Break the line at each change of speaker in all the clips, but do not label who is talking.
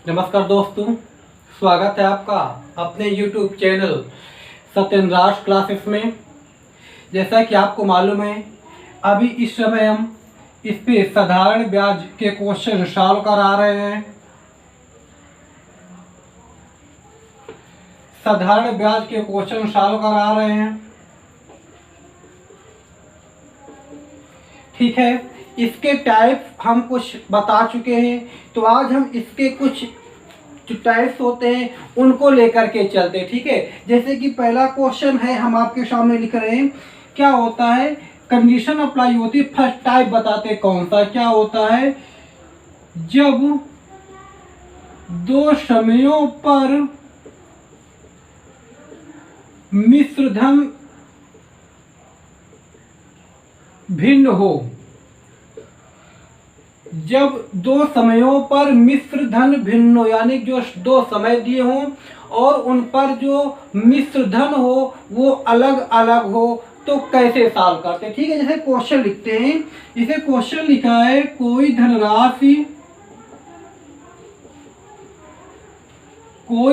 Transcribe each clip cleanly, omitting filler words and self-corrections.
नमस्कार दोस्तों, स्वागत है आपका अपने YouTube चैनल सत्येंद्र क्लासेस में। जैसा कि आपको मालूम है, अभी इस समय हम इस पे साधारण ब्याज के क्वेश्चन सॉल्व करा रहे हैं। साधारण ब्याज के क्वेश्चन सॉल्व करा रहे हैं, ठीक है। इसके टाइप हम कुछ बता चुके हैं, तो आज हम इसके कुछ जो टाइप्स होते हैं उनको लेकर के चलते हैं, ठीक है। जैसे कि पहला क्वेश्चन है, हम आपके सामने लिख रहे हैं। क्या होता है, कंडीशन अप्लाई होती है, फर्स्ट टाइप बताते हैं कौन सा। क्या होता है, जब दो समयों पर मिश्र धन भिन्न हो। जब दो समयों पर मिश्र धन भिन्न हो, यानी जो दो समय दिए हों और उन पर जो मिश्र धन हो वो अलग अलग हो, तो कैसे सॉल्व करते हैं, ठीक है। जैसे क्वेश्चन लिखते हैं, इसे क्वेश्चन लिखा है, कोई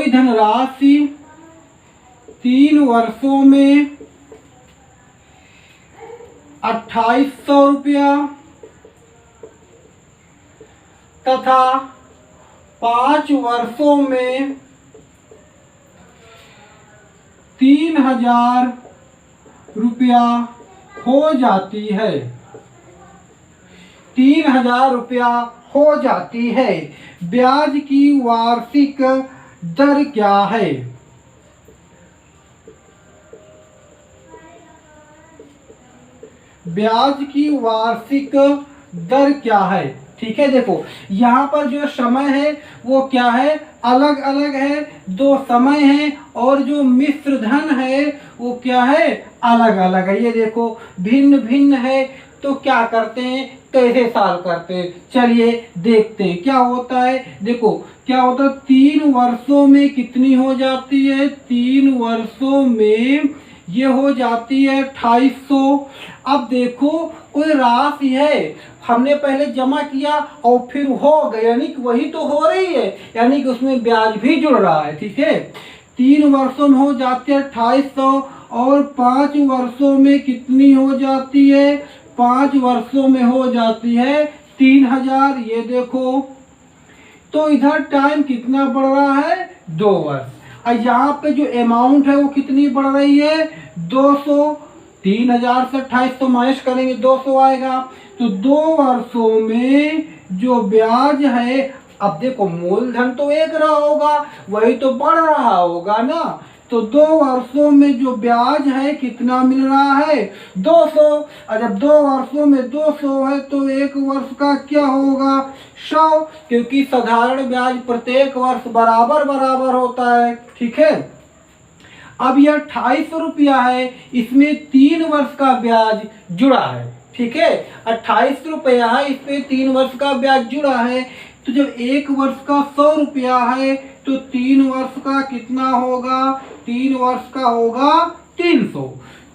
धनराशि 3 वर्षों में 2800 रुपया तथा 5 वर्षों में 3000 रुपया हो जाती है। 3000 रुपया हो जाती है। ब्याज की वार्षिक दर क्या है? ब्याज की वार्षिक दर क्या है, ठीक है। देखो यहाँ पर जो समय है वो क्या है, अलग अलग है, दो समय है, और जो मिश्र धन है वो क्या है, अलग अलग है। ये देखो भिन्न भिन्न है, तो क्या करते हैं, कैसे सॉल्व करते हैं, चलिए देखते हैं क्या होता है। देखो क्या होता है, 3 वर्षों में कितनी हो जाती है, 3 वर्षों में ये हो जाती है 2800। अब देखो कोई राशि है, हमने पहले जमा किया और फिर हो गया, यानी कि वही तो हो रही है, यानी कि उसमें ब्याज भी जुड़ रहा है, ठीक है। 3 वर्षों में हो जाती है 2800 और 5 वर्षों में कितनी हो जाती है, 5 वर्षों में हो जाती है 3000। ये देखो, तो इधर टाइम कितना बढ़ रहा है, 2 वर्ष। और यहाँ पे जो अमाउंट है वो कितनी बढ़ रही है, 200। 3000 से 2800 माइनस करेंगे 200 आएगा। तो 2 वर्षों में जो ब्याज है, अब देखो मूलधन तो एक रहा होगा, वही तो बढ़ रहा होगा ना। तो 2 वर्षों में जो ब्याज है कितना मिल रहा है, 200। और जब 2 वर्षों में 200 है तो 1 वर्ष का क्या होगा, 100, क्योंकि साधारण ब्याज प्रत्येक वर्ष बराबर बराबर होता है, ठीक है। अब यह 2800 रुपया है, इसमें 3 वर्ष का ब्याज जुड़ा है, ठीक है। 2800 रुपया है, इसमें 3 वर्ष का ब्याज जुड़ा है। तो जब 1 वर्ष का 100 रुपया है तो 3 वर्ष का कितना होगा, 3 वर्ष का होगा 300।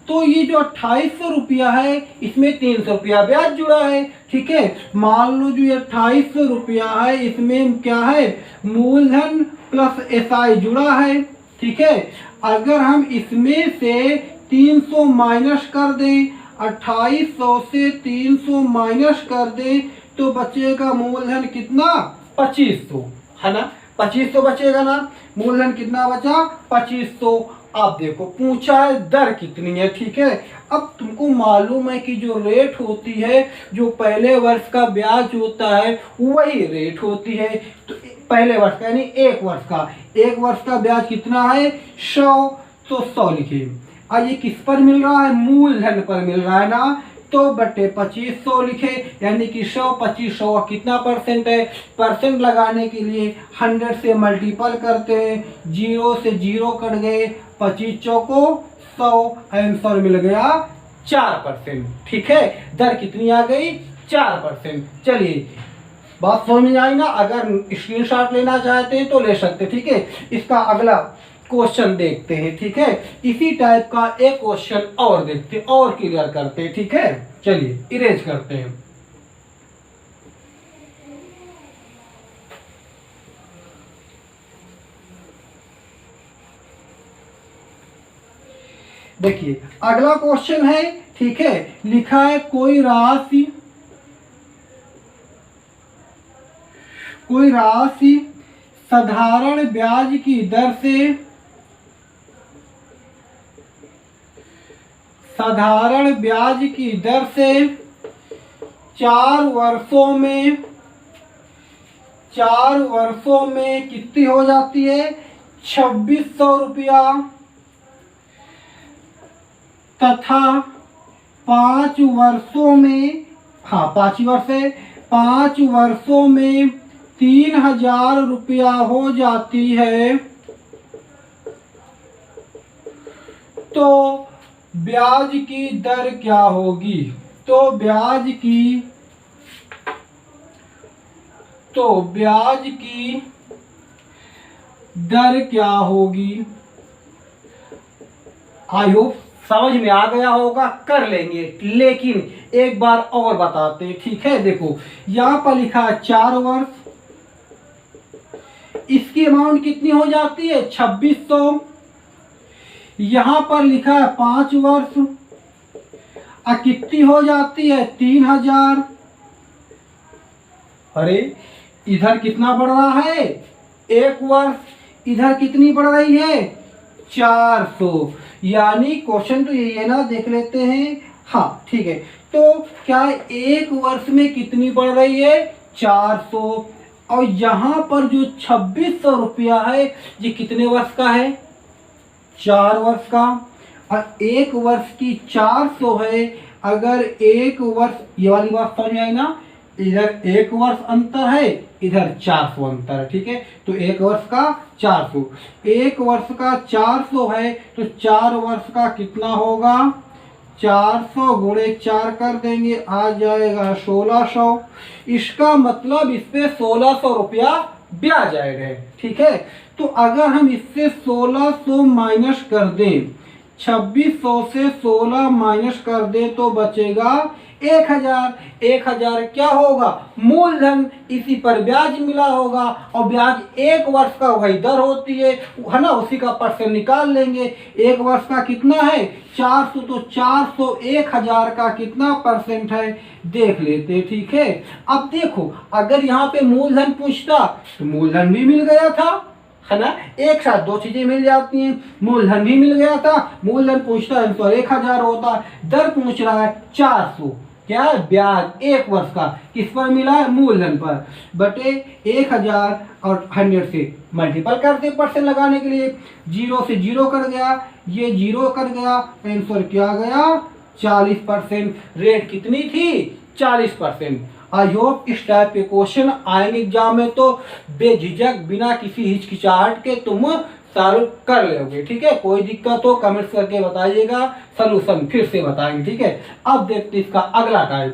तो ये जो 2800 रुपया है, इसमें 300 रुपया ब्याज जुड़ा है, ठीक है। मान लो जो ये 2800 रुपया है, इसमें क्या है, मूलधन प्लस एसआई जुड़ा है, ठीक है। अगर हम इसमें से 300 माइनस कर दें, 2800 से 300 माइनस कर दें, तो बचेगा मूलधन कितना, 2500, है ना। 2500 बचेगा ना, मूलधन कितना बचा, 2500। अब देखो पूछा है दर कितनी है, ठीक है। अब तुमको मालूम है कि जो रेट होती है, जो पहले वर्ष का ब्याज होता है वही रेट होती है। तो पहले वर्ष का यानी 1 वर्ष का, 1 वर्ष का ब्याज कितना है, 100। तो 100 लिखिए। और ये किस पर मिल रहा है, मूलधन पर मिल रहा है ना, तो बटे 2500 लिखे, यानी कि 100 2500 कितना परसेंट है, परसेंट लगाने के लिए 100 से मल्टीपल करते हैं, 0 से 0 कट गए, 25 चौको 100, आंसर मिल गया 4%, ठीक है। दर कितनी आ गई, 4%। चलिए बात समझ में आई ना। अगर स्क्रीनशॉट लेना चाहते हैं तो ले सकते, ठीक है। इसका अगला क्वेश्चन देखते हैं, ठीक है। इसी टाइप का एक क्वेश्चन और देखते हैं और क्लियर करते हैं, ठीक है। चलिए इरेज करते हैं। देखिए अगला क्वेश्चन है, ठीक है। लिखा है कोई राशि साधारण ब्याज की दर से चार वर्षों में कितनी हो जाती है, 2600 रुपया, तथा 5 वर्षों में, हाँ 5 वर्ष है, 5 वर्षों में 3000 रुपया हो जाती है, तो ब्याज की दर क्या होगी। तो ब्याज की दर क्या होगी। आई होप समझ में आ गया होगा, कर लेंगे, लेकिन एक बार और बताते हैं, ठीक है। देखो यहाँ पर लिखा है 4 वर्ष, इसकी अमाउंट कितनी हो जाती है, 2600। यहाँ पर लिखा है 5 वर्ष, कितनी हो जाती है, 3000। अरे इधर कितना बढ़ रहा है, 1 वर्ष, इधर कितनी बढ़ रही है, 400। यानी क्वेश्चन तो यही है ना, देख लेते हैं। हाँ ठीक है, तो क्या 1 वर्ष में कितनी बढ़ रही है, 400। और यहाँ पर जो 2600 रुपया है, ये कितने वर्ष का है, 4 वर्ष का। और 1 वर्ष की 400 है। अगर 1 वर्ष, ये वाली बात समझ आई ना, इधर 1 वर्ष अंतर है, इधर 400 अंतर है, ठीक है। तो 1 वर्ष का 400, 1 वर्ष का 400 है, तो 4 वर्ष का कितना होगा, 400 गुणे 4 कर देंगे, आ जाएगा 1600। इसका मतलब इस पे 1600 रुपया ब्याज आएगा, ठीक है। तो अगर हम इससे 1600 माइनस कर दें, 2600 से 16 माइनस कर दें, तो बचेगा 1000। 1000 क्या होगा, मूलधन, इसी पर ब्याज मिला होगा, और ब्याज 1 वर्ष का वही दर होती है ना, उसी का परसेंट निकाल लेंगे। 1 वर्ष का कितना है, 400, तो 400 1000 का कितना परसेंट है, देख लेते, ठीक है। अब देखो अगर यहाँ पे मूलधन पूछता तो मूलधन भी मिल गया था, है ना, एक साथ 2 चीजें मिल जाती हैं, मूलधन भी मिल गया था, मूलधन पूछता है तो 1000 होता, दर पूछ रहा है 400, क्या है, ब्याज 1 वर्ष का, किस पर मिला है, मूलधन पर, बटे 1000 और 100 से मल्टीपल करते परसेंट लगाने के लिए, 0 से 0 कर गया, ये 0 कर गया, आंसर क्या गया, 40%। रेट कितनी थी, 40%। आई होप इस टाइप के क्वेश्चन आएंगे एग्जाम में, तो बेझिझक बिना किसी हिचकिचाहट के तुम सॉल्व कर लोगे, ठीक है। कोई दिक्कत हो कमेंट्स करके बताइएगा, सलूशन फिर से बताएंगे, ठीक है। अब देखते इसका अगला टाइप।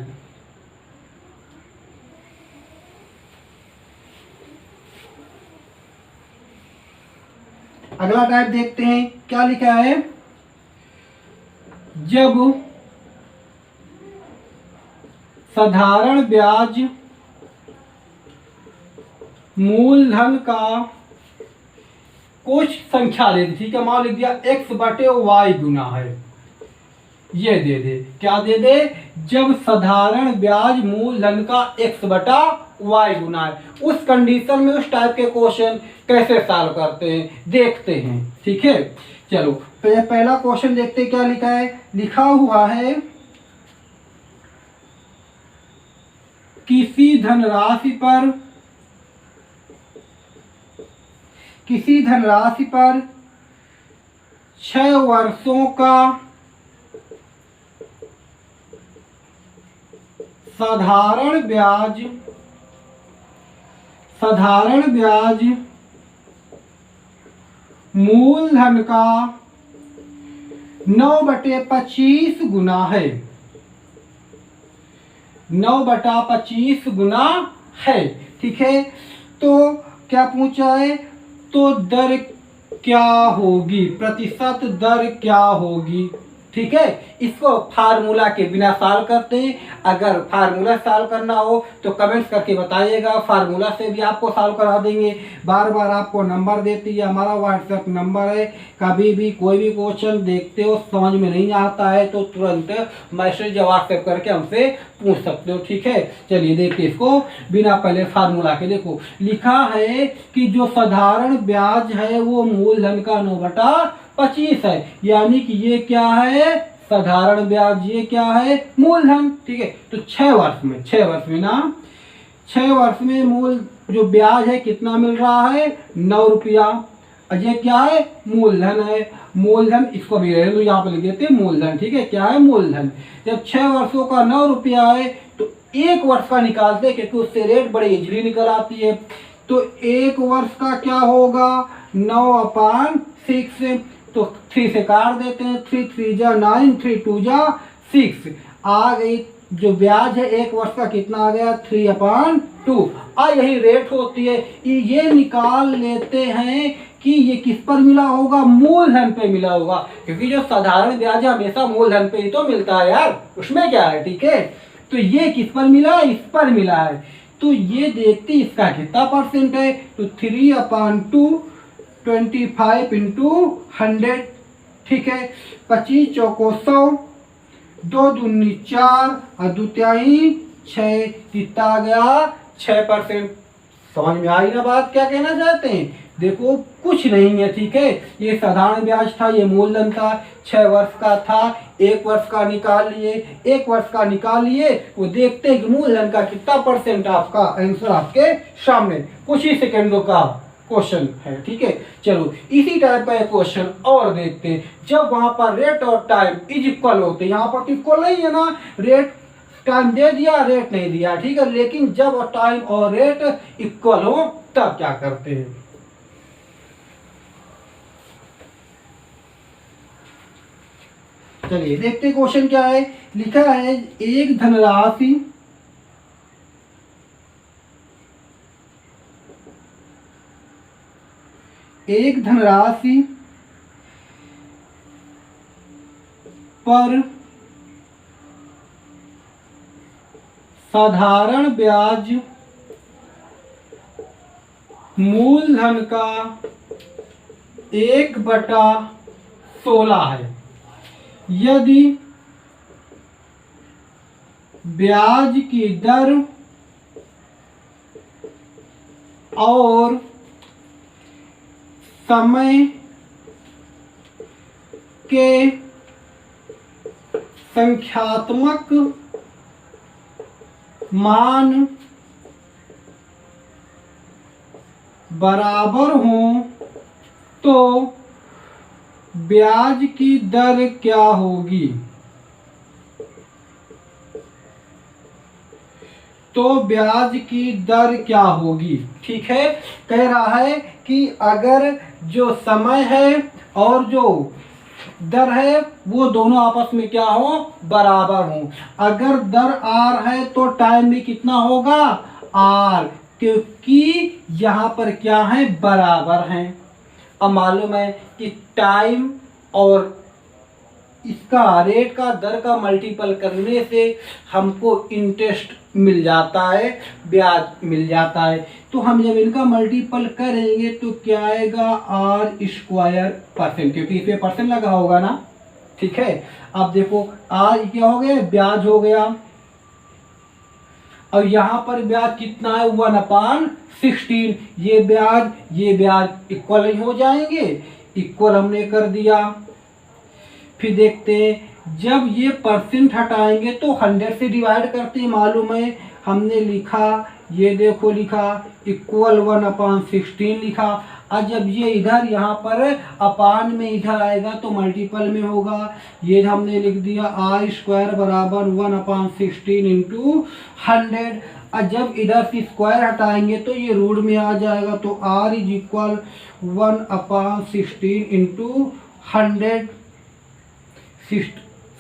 अगला टाइप देखते हैं क्या लिखा है, जब साधारण ब्याज मूलधन का कुछ संख्या दे दी, ठीक है, मान लिख दिया x बटे y गुना है, ये दे दे, क्या दे दे, जब साधारण ब्याज मूलधन का x बटा y गुना है, उस कंडीशन में उस टाइप के क्वेश्चन कैसे सॉल्व करते हैं, देखते हैं, ठीक है। चलो पहला क्वेश्चन देखते हैं क्या लिखा है। लिखा हुआ है किसी धनराशि पर 6 वर्षों का साधारण ब्याज मूलधन का 9/25 गुना है, 9/25 गुना है, ठीक है। तो क्या पूछा है, तो दर क्या होगी, प्रतिशत दर क्या होगी। ठीक है, इसको फार्मूला के बिना सॉल्व करते हैं। अगर फार्मूला सॉल्व करना हो तो कमेंट्स करके बताइएगा, फार्मूला से भी आपको सॉल्व करा देंगे। बार बार आपको नंबर देती है, हमारा व्हाट्सएप नंबर है। कभी भी कोई भी क्वेश्चन देखते हो समझ में नहीं आता है तो तुरंत मैसेज या व्हाट्सएप करके हमसे पूछ सकते हो। ठीक है, चलिए देखिए इसको बिना पहले फार्मूला के। देखो लिखा है कि जो साधारण ब्याज है वो मूलधन का 9/25 है, यानी कि ये क्या है, साधारण ब्याज, ये क्या है, मूलधन। ठीक है, तो 6 वर्ष में 6 वर्ष में मूल जो ब्याज है कितना मिल रहा है, 9 रुपया। और ये क्या है, मूलधन है। मूलधन इसको भी रहने दो, यहाँ पे लिख देते हैं मूलधन। ठीक है, क्या है, मूलधन। जब 6 वर्षों का 9 रुपया है तो 1 वर्ष का निकालते हैं, क्योंकि उससे रेट बड़ी इजली निकल आती है। तो 1 वर्ष का क्या होगा, 9/6। तो 3 से काट देते हैं, 3 3 जा 9, 3 2 जा 6। आ गई जो ब्याज है 1 वर्ष का कितना आ गया, 3/2। यही रेट होती है। ये निकाल लेते हैं कि ये किस पर मिला होगा, मूलधन पे मिला होगा, क्योंकि जो साधारण ब्याज है हमेशा मूलधन पे ही तो मिलता है यार, उसमें क्या है। ठीक है, तो ये किस पर मिला है, इस पर मिला है। तो ये देखते इसका कितना परसेंट है, तो 3/2 25 इंटू 100। ठीक है, 25 चौको 100, 2 दूनी 4 और 2 तिहाई 6, कितना आ गया, 6%। समझ में आई ना बात, क्या कहना चाहते हैं। देखो कुछ नहीं है। ठीक है, ये साधारण ब्याज था, ये मूलधन था, 6 वर्ष का था, 1 वर्ष का निकाल लिए, 1 वर्ष का निकाल लिए। वो देखते हैं कि मूलधन का कितना परसेंट, आपका आंसर आपके सामने कुछ ही सेकेंडों का क्वेश्चन है। ठीक है, चलो इसी टाइप का एक क्वेश्चन और देखते हैं। जब वहां पर रेट और टाइम इज इक्वल होते, यहाँ पर तो इक्वल नहीं है ना, रेट टाइम दे दिया, रेट नहीं दिया। ठीक है, लेकिन जब टाइम और रेट इक्वल हो तब क्या करते हैं। चलिए देखते क्वेश्चन क्या है। लिखा है एक धनराशि पर साधारण ब्याज मूलधन का 1/16 है। यदि ब्याज की दर और समय के संख्यात्मक मान बराबर हों तो ब्याज की दर क्या होगी। ब्याज की दर क्या होगी। ठीक है, कह रहा है कि अगर जो समय है और जो दर है वो दोनों आपस में क्या हो, बराबर हो। अगर दर आर है तो टाइम भी कितना होगा, आर, क्योंकि यहाँ पर क्या है, बराबर हैं। अब मालूम है कि टाइम और इसका रेट का दर का मल्टीपल करने से हमको इंटरेस्ट मिल जाता है, ब्याज मिल जाता है। तो हम जब इनका मल्टीपल करेंगे तो क्या आएगा, r²%, क्योंकि इसमें परसेंट लगा होगा ना। ठीक है, अब देखो r क्या हो गया, ब्याज हो गया। और यहाँ पर ब्याज कितना है, 1/16। ये ब्याज इक्वल नहीं हो जाएंगे, इक्वल हमने कर दिया। फिर देखते हैं जब ये परसेंट हटाएंगे तो 100 से डिवाइड करते हैं, मालूम है हमने लिखा, ये देखो लिखा इक्वल 1/16 लिखा। और जब ये इधर यहाँ पर अपान में इधर आएगा तो मल्टीपल में होगा। ये हमने लिख दिया r² बराबर 1/16 इंटू 100। और जब इधर से स्क्वायर हटाएंगे तो ये रूट में आ जाएगा, तो r इज इक्वल 1/16 इंटू 100।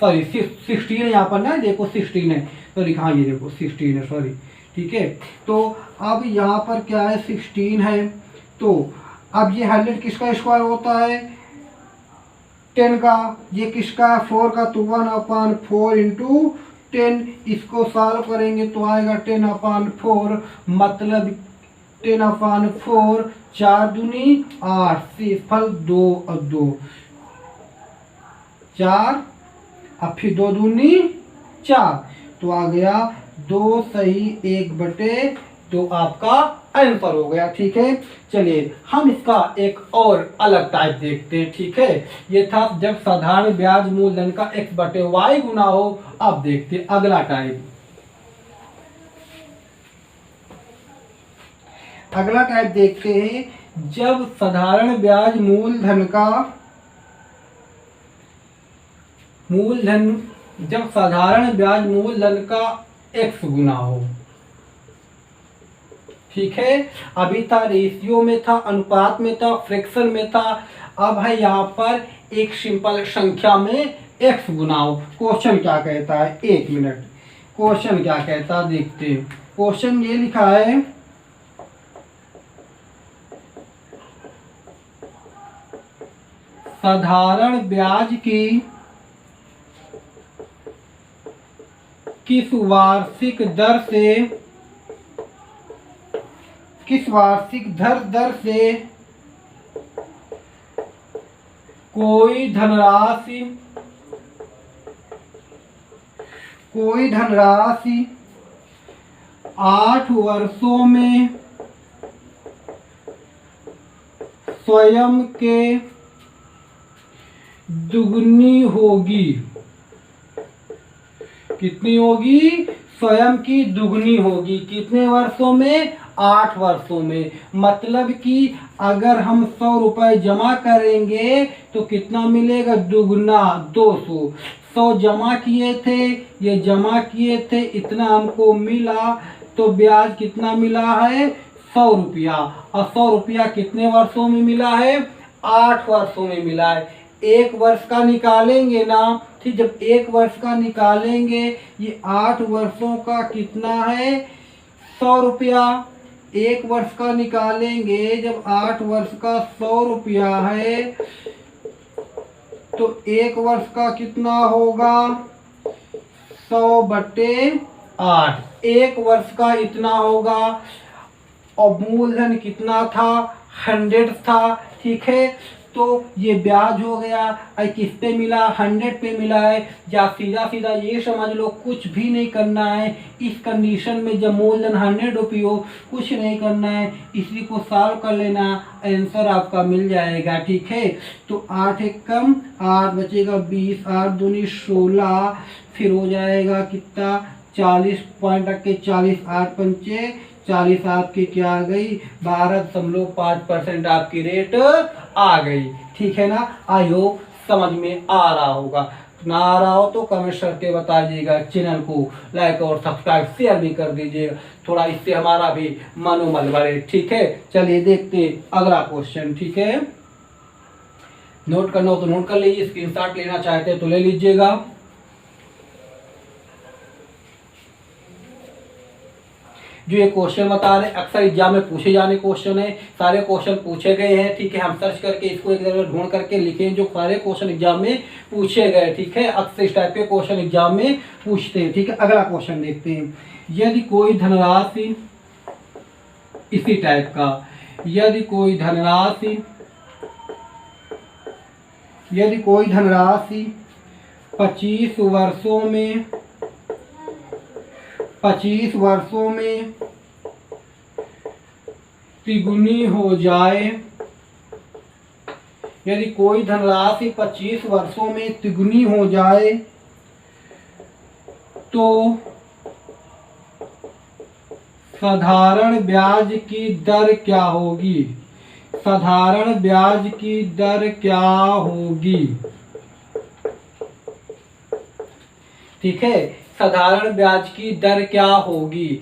16 है यहाँ पर ना, देखो 16 है, सॉरी हाँ ये देखो 16 है, सॉरी। ठीक है, तो अब यहाँ पर क्या है, 16 है। तो अब ये 100 किसका स्क्वायर होता है? 10 का। ये किसका है? 4 का। तो 1/4 इंटू 10, इसको सॉल्व करेंगे तो आएगा 10/4, मतलब 10/4, 4 दूनी 8, शेषफल 2 और 2 4, अब फिर 2 दूनी 4, तो आ गया 2 सही 1/2, तो आपका आंसर हो गया। ठीक है, चलिए हम इसका एक और अलग टाइप देखते हैं। ठीक है, ये था जब साधारण ब्याज मूलधन का x/y गुना हो। अब देखते हैं अगला टाइप। अगला टाइप देखते हैं जब साधारण ब्याज जब साधारण ब्याज मूलधन का x गुना हो। ठीक है, अभी था रेशियो में था, अनुपात में था, फ्रैक्शन में था, अब है यहाँ पर एक सिंपल संख्या में x गुना हो। क्वेश्चन क्या कहता है? 1 मिनट, क्वेश्चन क्या कहता है देखते हैं। क्वेश्चन ये लिखा है, साधारण ब्याज की किस वार्षिक दर से कोई धनराशि 8 वर्षों में स्वयं के दुगनी होगी। कितनी होगी? स्वयं की दुगनी होगी। कितने वर्षों में? 8 वर्षों में। मतलब कि अगर हम 100 रुपए जमा करेंगे तो कितना मिलेगा? दुगना, 200। 100 जमा किए थे, ये जमा किए थे, इतना हमको मिला, तो ब्याज कितना मिला है? 100 रुपया। और 100 रुपया कितने वर्षों में मिला है? 8 वर्षों में मिला है। 1 वर्ष का निकालेंगे ना, ठीक, जब 1 वर्ष का निकालेंगे, ये 8 वर्षों का कितना है? 100 रुपया। 1 वर्ष का निकालेंगे, जब 8 वर्ष का 100 रुपया है, तो 1 वर्ष का कितना होगा? 100/8। 1 वर्ष का इतना होगा। और मूलधन कितना था? 100 था। ठीक है, तो ये ब्याज हो गया। किस पे मिला? 100 पे मिला है। या सीधा सीधा ये समझ लो, कुछ भी नहीं करना है इस कंडीशन में। जब मूलधन 100 रुपये हो, कुछ नहीं करना है, इसी को सॉल्व कर लेना, आंसर आपका मिल जाएगा। ठीक है, तो 8 एक कम 8 बचेगा 20, 8 दूनी 16, फिर हो जाएगा कितना? 40 पॉइंट रख के 40, 8 पंचे 40, आपकी क्या आ गई? 12.5% आपकी रेट आ गई। ठीक है ना? आई होप समझ में आ रहा होगा। ना आ रहा हो तो कमेंट करके बता दीजिएगा। चैनल को लाइक और सब्सक्राइब शेयर भी कर दीजिएगा, थोड़ा इससे हमारा भी मनोबल बढ़े। ठीक है, चलिए देखते अगला क्वेश्चन। ठीक है, नोट करना हो तो नोट कर लीजिए, स्क्रीनशॉट लेना चाहते हैं तो ले लीजिएगा। जो ये क्वेश्चन बता रहे अक्सर एग्जाम में पूछे जाने क्वेश्चन है, सारे क्वेश्चन पूछे गए हैं। ठीक है, हम सर्च करके इसको एक जगह ढूंढ करके लिखे जो सारे क्वेश्चन एग्जाम में पूछे गए। ठीक है, अक्सर इस टाइप के क्वेश्चन एग्जाम में पूछते हैं। ठीक है, अगला क्वेश्चन देखते हैं। यदि कोई धनराशि इसी टाइप का, यदि कोई धनराशि 25 वर्षों में तिगुनी हो जाए, यदि कोई धनराशि 25 वर्षों में तिगुनी हो जाए, तो साधारण ब्याज की दर क्या होगी? साधारण ब्याज की दर क्या होगी? ठीक है, साधारण ब्याज की दर क्या होगी?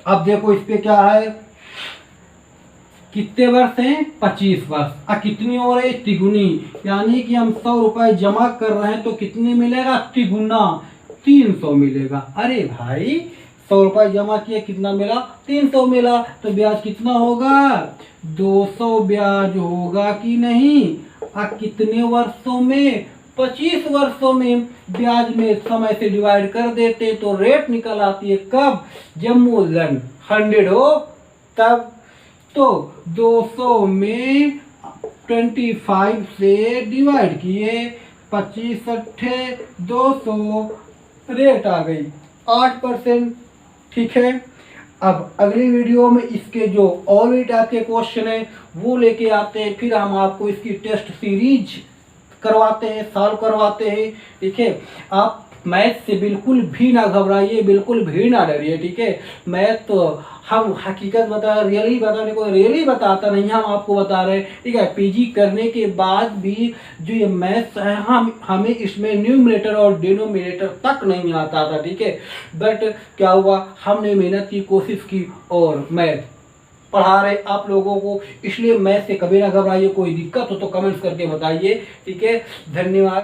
अब देखो इस पे क्या है, कितने वर्ष हैं? 25 वर्ष। अब कितनी हो रही? तिगुनी। यानी कि हम 100 रुपए जमा कर रहे हैं तो कितनी मिलेगा? तिगुना, 300 मिलेगा। अरे भाई 100 रुपये जमा किए, कितना मिला? 300 मिला। तो ब्याज कितना होगा? 200 ब्याज होगा कि नहीं? और कितने वर्षों में? 25 वर्षों में। ब्याज में समय से डिवाइड कर देते तो रेट निकल आती है। कब? जब मूलधन 100 हो तब। तो 200 में 25 से डिवाइड किए, 25 अट्ठे 200, रेट आ गई 8%। ठीक है। अब अगली वीडियो में इसके जो और भी टाइप के क्वेश्चन है वो लेके आते हैं, फिर हम आपको इसकी टेस्ट सीरीज करवाते हैं, सॉल्व करवाते हैं। ठीक है। आप मैथ से बिल्कुल भी ना घबराइए, बिल्कुल भी ना डरिए। ठीक है। मैथ तो हम हकीकत रियली बताता नहीं, हम आपको बता रहे हैं। ठीक है। पीजी करने के बाद भी जो ये मैथ है हमें इसमें न्यूमरेटर और डिनोमिनेटर तक नहीं आता था। ठीक है। बट क्या हुआ, हमने मेहनत की, कोशिश की और मैथ पढ़ा रहे आप लोगों को। इसलिए मैथ से कभी ना घबराइए। कोई दिक्कत हो तो कमेंट्स करके बताइए। ठीक है। धन्यवाद।